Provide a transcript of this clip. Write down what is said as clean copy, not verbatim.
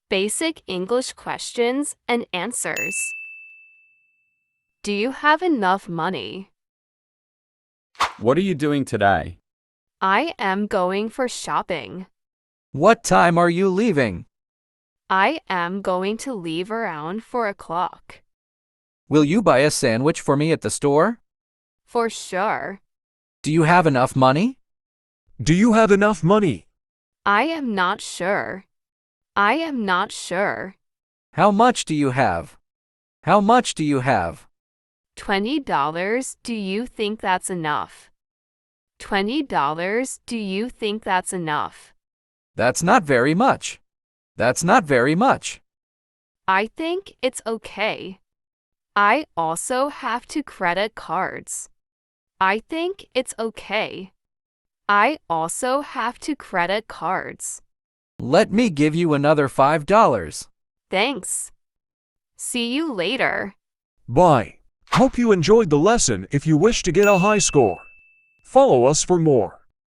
Basic English questions and answers. Do you have enough money? What are you doing today? I am going for shopping. What time are you leaving? I am going to leave around 4 o'clock. Will you buy a sandwich for me at the store? For sure. Do you have enough money? Do you have enough money? I am not sure. I am not sure. How much do you have? How much do you have? $20. Do you think that's enough? $20. Do you think that's enough? That's not very much. That's not very much. I think it's okay. I also have 2 credit cards. I think it's okay. I also have 2 credit cards. Let me give you another $5. Thanks. See you later. Bye. Hope you enjoyed the lesson. If you wish to get a high score, follow us for more.